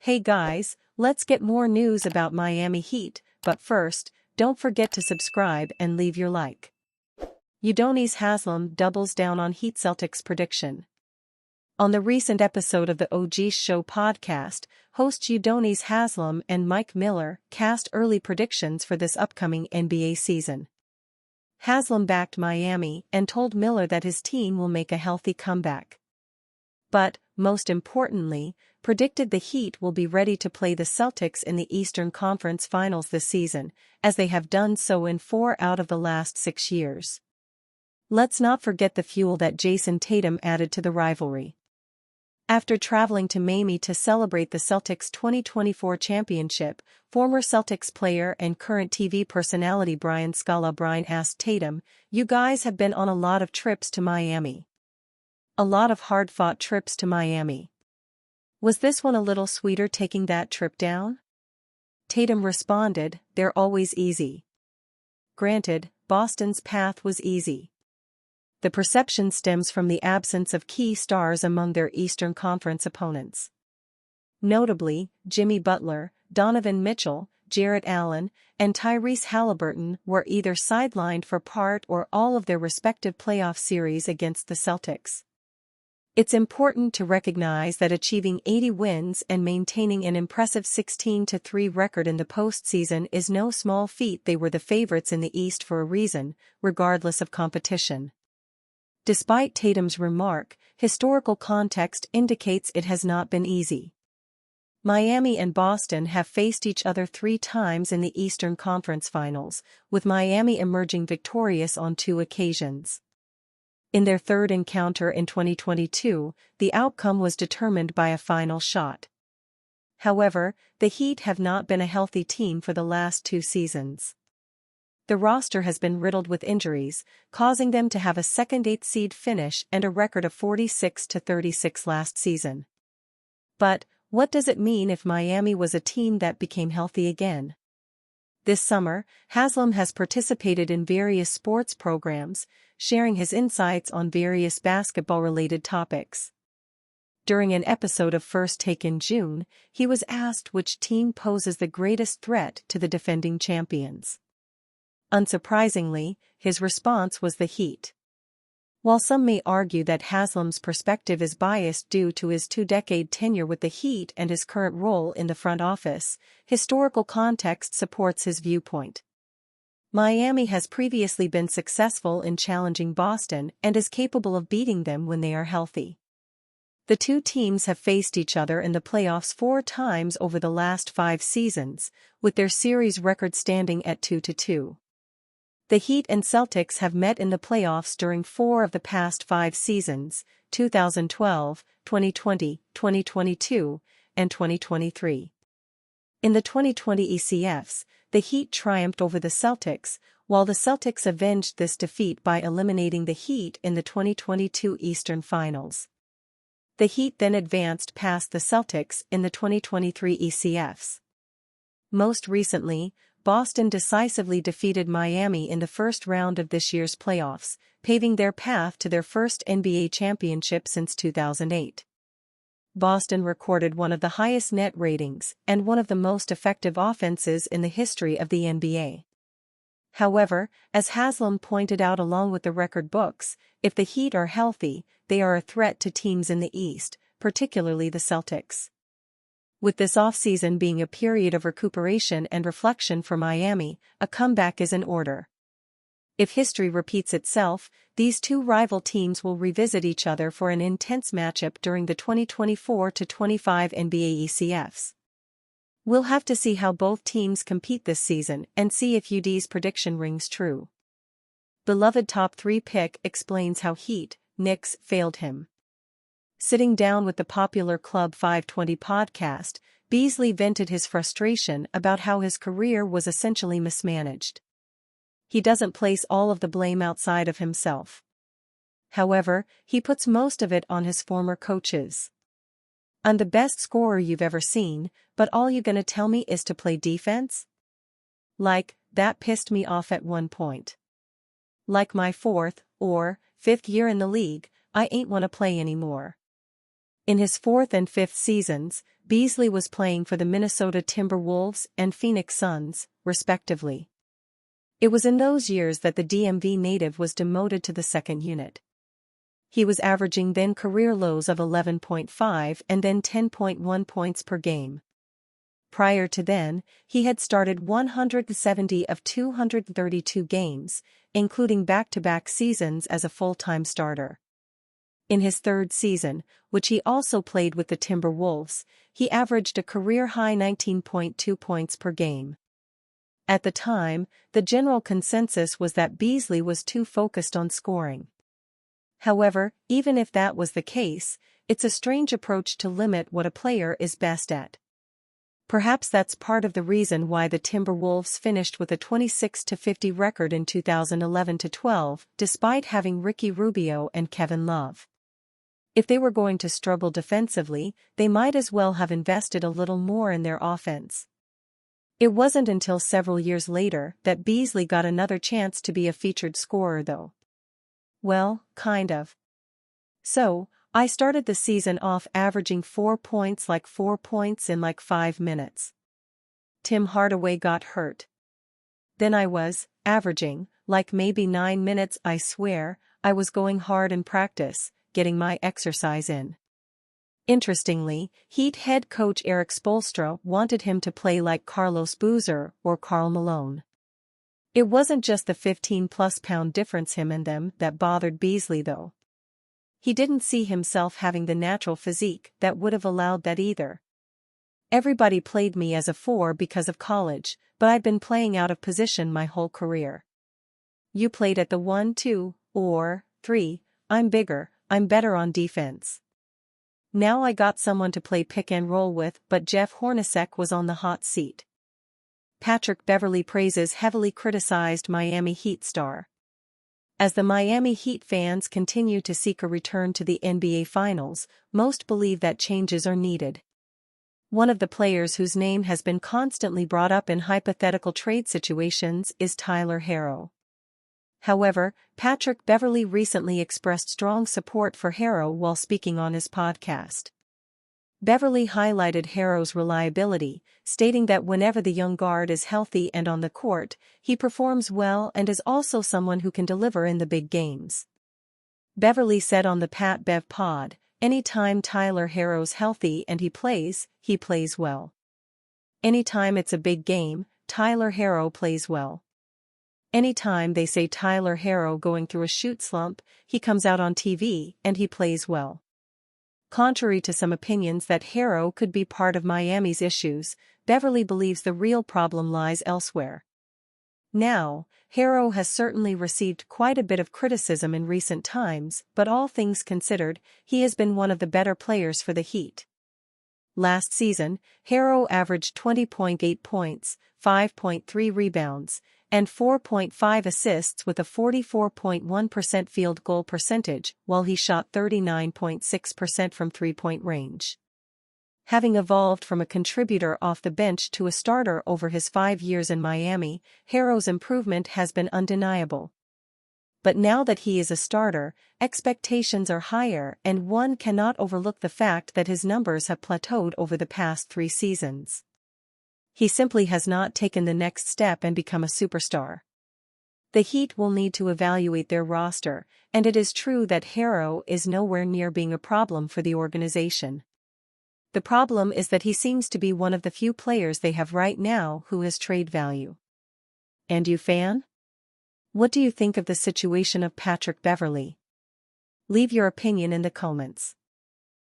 Hey guys, let's get more news about Miami Heat, but first, don't forget to subscribe and leave your like. Udonis Haslem doubles down on Heat Celtics prediction. On the recent episode of the OG Show podcast, hosts Udonis Haslem and Mike Miller cast early predictions for this upcoming NBA season. Haslem backed Miami and told Miller that his team will make a healthy comeback. But, most importantly, predicted the Heat will be ready to play the Celtics in the Eastern Conference Finals this season, as they have done so in 4 out of the last 6 years. Let's not forget the fuel that Jason Tatum added to the rivalry. After traveling to Miami to celebrate the Celtics' 2024 championship, former Celtics player and current TV personality Brian Scalabrine asked Tatum, "You guys have been on a lot of trips to Miami. A lot of hard-fought trips to Miami. Was this one a little sweeter taking that trip down?" Tatum responded, "They're always easy. Granted, Boston's path was easy. The perception stems from the absence of key stars among their Eastern Conference opponents. Notably, Jimmy Butler, Donovan Mitchell, Jarrett Allen, and Tyrese Halliburton were either sidelined for part or all of their respective playoff series against the Celtics. It's important to recognize that achieving 80 wins and maintaining an impressive 16-3 record in the postseason is no small feat. They were the favorites in the East for a reason, regardless of competition." Despite Tatum's remark, historical context indicates it has not been easy. Miami and Boston have faced each other 3 times in the Eastern Conference Finals, with Miami emerging victorious on 2 occasions. In their third encounter in 2022, the outcome was determined by a final shot. However, the Heat have not been a healthy team for the last 2 seasons. The roster has been riddled with injuries, causing them to have a second 8th seed finish and a record of 46-36 last season. But, what does it mean if Miami was a team that became healthy again? This summer, Haslem has participated in various sports programs, sharing his insights on various basketball-related topics. During an episode of First Take in June, he was asked which team poses the greatest threat to the defending champions. Unsurprisingly, his response was the Heat. While some may argue that Haslem's perspective is biased due to his 2-decade tenure with the Heat and his current role in the front office, historical context supports his viewpoint. Miami has previously been successful in challenging Boston and is capable of beating them when they are healthy. The 2 teams have faced each other in the playoffs 4 times over the last 5 seasons, with their series record standing at 2-2. The Heat and Celtics have met in the playoffs during 4 of the past 5 seasons, 2012, 2020, 2022, and 2023. In the 2020 ECFs, the Heat triumphed over the Celtics, while the Celtics avenged this defeat by eliminating the Heat in the 2022 Eastern Finals. The Heat then advanced past the Celtics in the 2023 ECFs. Most recently, Boston decisively defeated Miami in the first round of this year's playoffs, paving their path to their first NBA championship since 2008. Boston recorded one of the highest net ratings and one of the most effective offenses in the history of the NBA. However, as Haslem pointed out along with the record books, if the Heat are healthy, they are a threat to teams in the East, particularly the Celtics. With this offseason being a period of recuperation and reflection for Miami, a comeback is in order. If history repeats itself, these 2 rival teams will revisit each other for an intense matchup during the 2024-25 NBA ECFs. We'll have to see how both teams compete this season and see if UD's prediction rings true. Beloved top 3 pick explains how Heat, Knicks failed him. Sitting down with the popular Club 520 podcast, Beasley vented his frustration about how his career was essentially mismanaged. He doesn't place all of the blame outside of himself. However, he puts most of it on his former coaches. "I'm the best scorer you've ever seen, but all you gonna tell me is to play defense? Like, that pissed me off at one point. Like my 4th, or 5th year in the league, I ain't wanna play anymore. In his 4th and 5th seasons, Beasley was playing for the Minnesota Timberwolves and Phoenix Suns, respectively. It was in those years that the DMV native was demoted to the second unit. He was averaging then career lows of 11.5 and then 10.1 points per game. Prior to then, he had started 170 of 232 games, including back-to-back seasons as a full-time starter. In his 3rd season, which he also played with the Timberwolves, he averaged a career-high 19.2 points per game. At the time, the general consensus was that Beasley was too focused on scoring. However, even if that was the case, it's a strange approach to limit what a player is best at. Perhaps that's part of the reason why the Timberwolves finished with a 26-50 record in 2011-12, despite having Ricky Rubio and Kevin Love. If they were going to struggle defensively, they might as well have invested a little more in their offense. It wasn't until several years later that Beasley got another chance to be a featured scorer though. Well, kind of. So, I started the season off averaging 4 points in like 5 minutes. Tim Hardaway got hurt. Then I was averaging like maybe 9 minutes. I swear, I was going hard in practice, getting my exercise in. Interestingly, Heat head coach Eric Spoelstra wanted him to play like Carlos Boozer or Karl Malone. It wasn't just the 15-plus pound difference him and them that bothered Beasley though. He didn't see himself having the natural physique that would have allowed that either. Everybody played me as a 4 because of college, but I'd been playing out of position my whole career. You played at the 1, 2, or 3, I'm bigger, I'm better on defense. Now I got someone to play pick and roll with, but Jeff Hornacek was on the hot seat. Patrick Beverley praises heavily criticized Miami Heat star. As the Miami Heat fans continue to seek a return to the NBA Finals, most believe that changes are needed. One of the players whose name has been constantly brought up in hypothetical trade situations is Tyler Herro. However, Patrick Beverley recently expressed strong support for Herro while speaking on his podcast. Beverley highlighted Herro's reliability, stating that whenever the young guard is healthy and on the court, he performs well and is also someone who can deliver in the big games. Beverley said on the Pat Bev pod, "Anytime Tyler Herro's healthy and he plays well. Anytime it's a big game, Tyler Herro plays well. Anytime they say Tyler Herro going through a shoot slump, he comes out on TV and he plays well." Contrary to some opinions that Herro could be part of Miami's issues, Beverley believes the real problem lies elsewhere. Now, Herro has certainly received quite a bit of criticism in recent times, but all things considered, he has been one of the better players for the Heat. Last season, Herro averaged 20.8 points, 5.3 rebounds, and 4.5 assists with a 44.1% field goal percentage, while he shot 39.6% from three-point range. Having evolved from a contributor off the bench to a starter over his 5 years in Miami, Herro's improvement has been undeniable. But now that he is a starter, expectations are higher and one cannot overlook the fact that his numbers have plateaued over the past 3 seasons. He simply has not taken the next step and become a superstar. The Heat will need to evaluate their roster, and it is true that Herro is nowhere near being a problem for the organization. The problem is that he seems to be one of the few players they have right now who has trade value. And you fan? What do you think of the situation of Patrick Beverley? Leave your opinion in the comments.